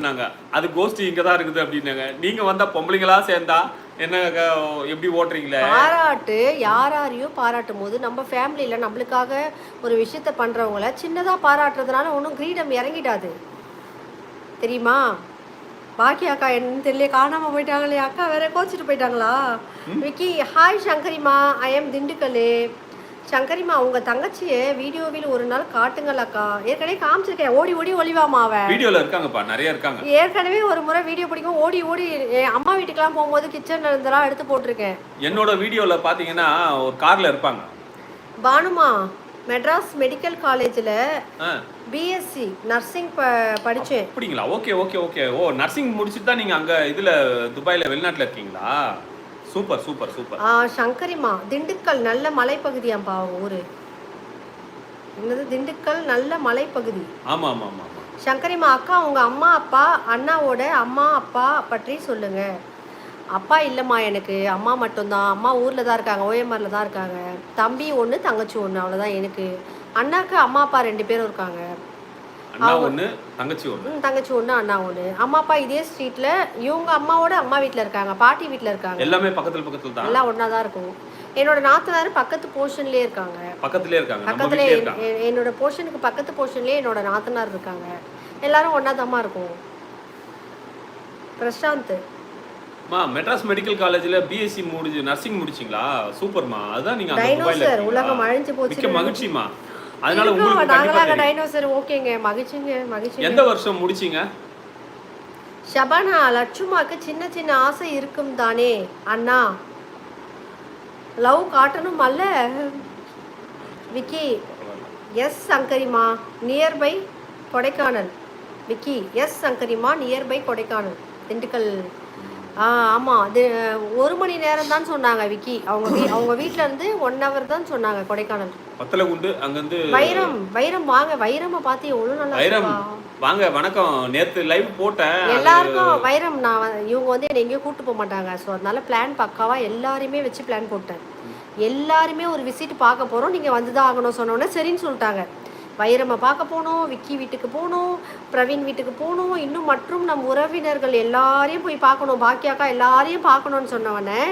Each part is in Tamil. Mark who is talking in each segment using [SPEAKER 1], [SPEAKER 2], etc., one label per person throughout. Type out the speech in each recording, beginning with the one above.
[SPEAKER 1] நாங்க அது கோஷ்டி இங்க தான் இருக்குது அப்படின்னாங்க. நீங்க வந்தா பொம்பளைங்களா சேர்ந்தா என்ன எப்படி ஓட்டுறீங்களே?
[SPEAKER 2] பாராட்டு யாரையும் பாராட்டும் போது நம்ம ஃபேமிலியில் நம்மளுக்காக ஒரு விஷயத்த பண்ணுறவங்கள சின்னதாக பாராட்டுறதுனால ஒன்றும் கிரீடம் இறங்கிடாது தெரியுமா? பாக்கி அக்கா என்னன்னு தெரியல, காணாமல் போயிட்டாங்களே. அக்கா வேற கோச்சிட்டு போயிட்டாங்களா? விக்கி ஹாய் சங்கரிமா, ஐ எம் திண்டுக்கல். சங்கரிமா உங்க தங்கச்சியை வீடியோவில் ஒரு நாள் காட்டுங்கள் அக்கா. ஏற்கனவே காமிச்சிருக்கேன், ஓடி ஓடி ஒளிவாமா அவ.
[SPEAKER 1] வீடியோல இருக்காங்கப்பா, நிறைய இருக்காங்க.
[SPEAKER 2] ஏற்கனவே ஒரு முறை வீடியோ பிடிக்கும் ஓடி ஓடி அம்மா வீட்டுக்கெல்லாம் போகும்போது கிச்சன்ல இருந்தெல்லாம் எடுத்து போட்டிருக்கேன்.
[SPEAKER 1] என்னோட வீடியோல பாத்தீங்கன்னா ஒரு கார்ல இருப்பாங்க.
[SPEAKER 2] பானுமா மெட்ராஸ் மெடிக்கல் காலேஜில் பிஎஸ்சி நர்சிங் படித்தேன்.
[SPEAKER 1] அப்படிங்களா? Okay okay okay. ஓ நர்சிங் முடிச்சுட்டு தான் நீங்கள் அங்கே இதில் துபாயில் வெளிநாட்டில் இருக்கீங்களா? Super super super.
[SPEAKER 2] சங்கரிமா திண்டுக்கல் நல்ல மலைப்பகுதியாம்பா அவங்க ஊர். என்னது திண்டுக்கல் நல்ல மலைப்பகுதி?
[SPEAKER 1] ஆமாம் ஆமாம் ஆமாம்.
[SPEAKER 2] சங்கரிமா அக்கா உங்கள் அம்மா அப்பா அண்ணாவோட அம்மா அப்பா பற்றி சொல்லுங்க. அப்பா இல்லைம்மா, எனக்கு அம்மா மட்டும்தான். அம்மா ஊரில் தான் இருக்காங்க, ஓஎம்ஆரில் தான் இருக்காங்க. தம்பி ஒன்று தங்கச்சி ஒன்று, அவ்வளோதான். எனக்கு அண்ணாக்கு அம்மா அப்பா 2 பேரும் இருக்காங்க.
[SPEAKER 1] தங்கச்சி
[SPEAKER 2] ஒன்று அண்ணா ஒன்று. அம்மா அப்பா இதே ஸ்ட்ரீட்டில், இவங்க அம்மாவோட அம்மா வீட்டில் இருக்காங்க, பாட்டி வீட்டில் இருக்காங்க.
[SPEAKER 1] எல்லாமே பக்கத்தில் தான்,
[SPEAKER 2] எல்லாம் ஒன்றா தான் இருக்கும். என்னோட நாத்தனார் பக்கத்து போர்ஷன்லேயே இருக்காங்க. பக்கத்துலேயே என்னோட போர்ஷனுக்கு பக்கத்து போர்ஷன்லேயே என்னோட நாத்தனார் இருக்காங்க. எல்லாரும் ஒன்றா தாம்மா இருக்கும். பிரசாந்த்
[SPEAKER 1] மெட்ராஸ் மெடிக்கல் காலேஜ்ல பிஎஸ்சி முடிஞ்சு நர்சிங் முடிச்சிங்களா? சூப்பர்மா. அதான் நீங்க
[SPEAKER 2] டைனோசர் உலகம் அழிஞ்சு போச்சு.
[SPEAKER 1] மிக்க மகிழ்ச்சிமா. அதனால உங்களுக்கு
[SPEAKER 2] நாங்களாக டைனோசர். ஓகேங்க, மகிழ்ச்சிங்க மகிழ்ச்சி.
[SPEAKER 1] எந்த வருஷம் முடிச்சீங்க?
[SPEAKER 2] ஷபானா லட்சுமாக்கு சின்ன சின்ன ஆசை இருக்கும் தானே அண்ணா, லவ் காட்டணும் அல்ல. விக்கி எஸ் சங்கரிமா நியர்பை கொடைக்கானல். விக்கி எஸ் சங்கரிமா நியர்பை கொடைக்கானல் திண்டுக்கல். ஆமாம், அது 1 மணி நேரம் தான் சொன்னாங்க விக்கி. அவங்க வீட்டில் இருந்து 1 hour தான் சொன்னாங்க கொடைக்கானல்.
[SPEAKER 1] பத்தலகுண்டு அங்கேருந்து.
[SPEAKER 2] வைரம் வாங்க, வைரமை பார்த்து எவ்வளோ நல்லா.
[SPEAKER 1] வைரம் வாங்க, வணக்கம். நேற்று லைவ் போட்டேன்
[SPEAKER 2] எல்லாருக்கும். வைரம் இவங்க வந்து என்னை எங்கேயும் கூப்பிட்டு போக மாட்டாங்க. ஸோ அதனால பிளான் பக்காவாக எல்லாருமே வச்சு பிளான் போட்டேன். எல்லாருமே ஒரு விசிட் பார்க்க போகிறோம், நீங்கள் வந்து தான் ஆகணும் சொன்னோன்னே சரின்னு சொல்லிட்டாங்க. வைரமை பார்க்க போனோம், விக்கி வீட்டுக்கு போகணும், பிரவீன் வீட்டுக்கு போகணும், இன்னும் மற்றும் நம் உறவினர்கள் எல்லாரையும் போய் பார்க்கணும், பாக்கியாக்கா எல்லாரையும் பார்க்கணுன்னு சொன்னவொடனே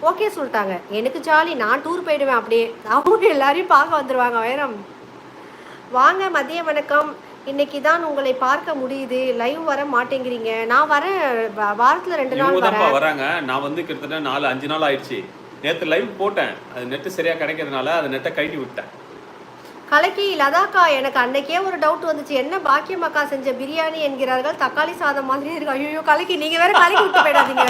[SPEAKER 2] ஓகே சொல்லிட்டாங்க. எனக்கு ஜாலி, நான் டூர் போயிடுவேன் அப்படியே. அவங்க எல்லாரையும் பார்க்க வந்துடுவாங்க. வைரம் வாங்க, மதிய வணக்கம். இன்னைக்கு தான் உங்களை பார்க்க முடியுது, லைவ் வர மாட்டேங்கிறீங்க. நான் வரேன், வாரத்தில் 2 நாள்
[SPEAKER 1] வராங்க. நான் வந்து கிட்டத்தட்ட 4-5 நாள் ஆயிடுச்சு. நேற்று லைவ் போட்டேன், அது நெட்டு சரியாக கிடைக்கிறதுனால அதை நெட்டை கைட்டி விட்டேன்.
[SPEAKER 2] கலக்கி லதாக்கா, எனக்கு அன்னைக்கே ஒரு டவுட் வந்துச்சு. என்ன பாக்கியம் அக்கா செஞ்ச பிரியாணி என்கிறார்கள், தக்காளி சாதம் மாதிரி இருக்கு. ஐயோ கலக்கி, நீங்க வேற கலக்கி விட்டு போயிடாதீங்க.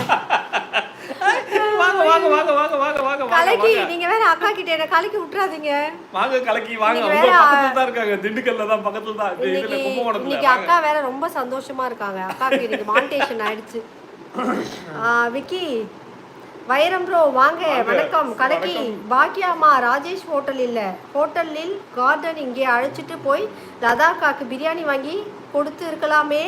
[SPEAKER 2] கலக்கி நீங்க வேற அக்கா கிட்ட என்ன கலக்கி விட்டுறாதீங்க.
[SPEAKER 1] வாங்க கலக்கி வாங்க, பக்கத்துல தான் இருக்காங்க, திண்டுக்கல்ல தான் பக்கத்துல தான்.
[SPEAKER 2] இன்னைக்கு அக்கா வேற ரொம்ப சந்தோஷமா இருக்காங்க. அக்காக்கு இன்னைக்கு மானிட்டேஷன் ஆயிடுச்சு. விக்கி வைரம் ப்ரோ வாங்க, வணக்கம். கலக்கி பாக்கியாமா ராஜேஷ் ஹோட்டலில் கார்டன் இங்கே அழைச்சிட்டு போய் லதாக்காக்கு பிரியாணி வாங்கி கொடுத்து இருக்கலாமே.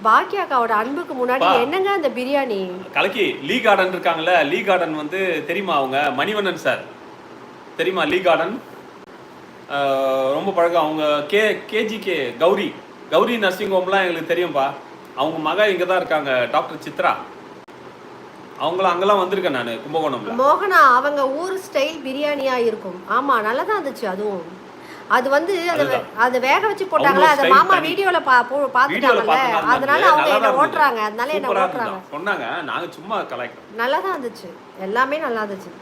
[SPEAKER 2] பாக்கியாக்காவோட அன்புக்கு முன்னாடி என்னங்க அந்த பிரியாணி.
[SPEAKER 1] கலக்கி லீ கார்டன் இருக்காங்கல்ல, லீ கார்டன் வந்து தெரியுமா? அவங்க மணிவண்ணன் சார் தெரியுமா? லீ கார்டன் ரொம்ப பழக்கம். அவங்க கேஜிகே கௌரி நர்சிங் ஹோம்லாம் எங்களுக்கு தெரியும்பா. அவங்க மக இங்கே தான் இருக்காங்க, டாக்டர் சித்ரா. அவங்களாம் அங்கெல்லாம் வந்திருக்கேன் நான், கும்பகோணம்ல.
[SPEAKER 2] மோகனா அவங்க ஊர் ஸ்டைல் பிரியாணியா இருக்கும். ஆமா நல்லா தான் இருந்துச்சு. அதுவும் அது வந்து அது வேக வச்சு போட்டாங்களா, அது மாமா வீடியோல பாத்துட்டாங்கல்ல, அதனால அவங்க என்ன ஓட்டுறாங்க, அதனால என்ன ஓட்டுறாங்க
[SPEAKER 1] சொன்னாங்க. நாங்க சும்மா கலாய்க்கிறோம்.
[SPEAKER 2] நல்லா தான் இருந்துச்சு, எல்லாமே நல்லா இருந்துச்சு.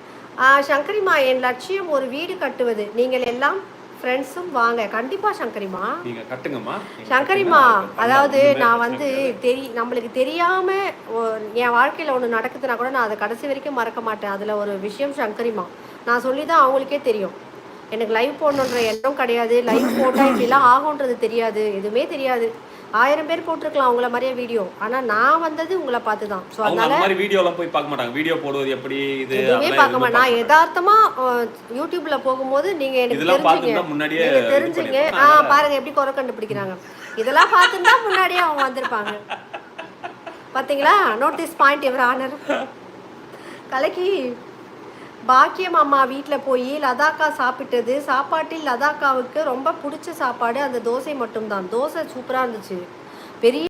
[SPEAKER 2] சங்கரிமா என் லட்சியம் ஒரு வீடு கட்டுவது, நீங்கள் எல்லாம் ஃப்ரெண்ட்ஸும் வாங்க. கண்டிப்பா சங்கரிமா,
[SPEAKER 1] நீங்க கட்டுங்கம்மா.
[SPEAKER 2] சங்கரிமா அதாவது நான் வந்து நம்மளுக்கு தெரியாம என் வாழ்க்கையில ஒன்று நடக்குதுன்னா கூட நான் அதை கடைசி வரைக்கும் மறக்க மாட்டேன். அதுல ஒரு விஷயம் சங்கரிமா நான் சொல்லி தான் அவங்களுக்கே தெரியும். எனக்கு லைவ் போடணுன்ற எண்ணம் கிடையாது. லைவ் போட்டால் இப்படிலாம் ஆகுன்றது தெரியாது, எதுவுமே தெரியாது. 1000 பேர் போட்டிருக்கலாம் உங்களை மாதிரியே வீடியோ, ஆனால் நான் வந்தது உங்களை பார்த்து தான். ஸோ அதனால
[SPEAKER 1] வீடியோலாம் போய் பார்க்க மாட்டாங்க. வீடியோ போடுவது எப்படி இது
[SPEAKER 2] எதுவுமே பார்க்க மாட்டேன். நான் யதார்த்தமாக யூடியூப்ல போகும்போது நீங்கள் எனக்கு தெரிஞ்சுங்க. பாருங்க எப்படி குறை கண்டுபிடிக்கிறாங்க. இதெல்லாம் பார்த்துட்டு தான் முன்னாடியே அவங்க வந்திருப்பாங்க. பார்த்தீங்களா? நோட்டீஸ் பாயிண்ட் எவர் ஆனர். கலக்கி பாக்கியம் அம்மா வீட்டில் போய் லதாக்கா சாப்பிட்டது. சாப்பாட்டில் லதாக்காவுக்கு ரொம்ப பிடிச்ச சாப்பாடு அந்த தோசை மட்டும்தான். தோசை சூப்பராக இருந்துச்சு. பெரிய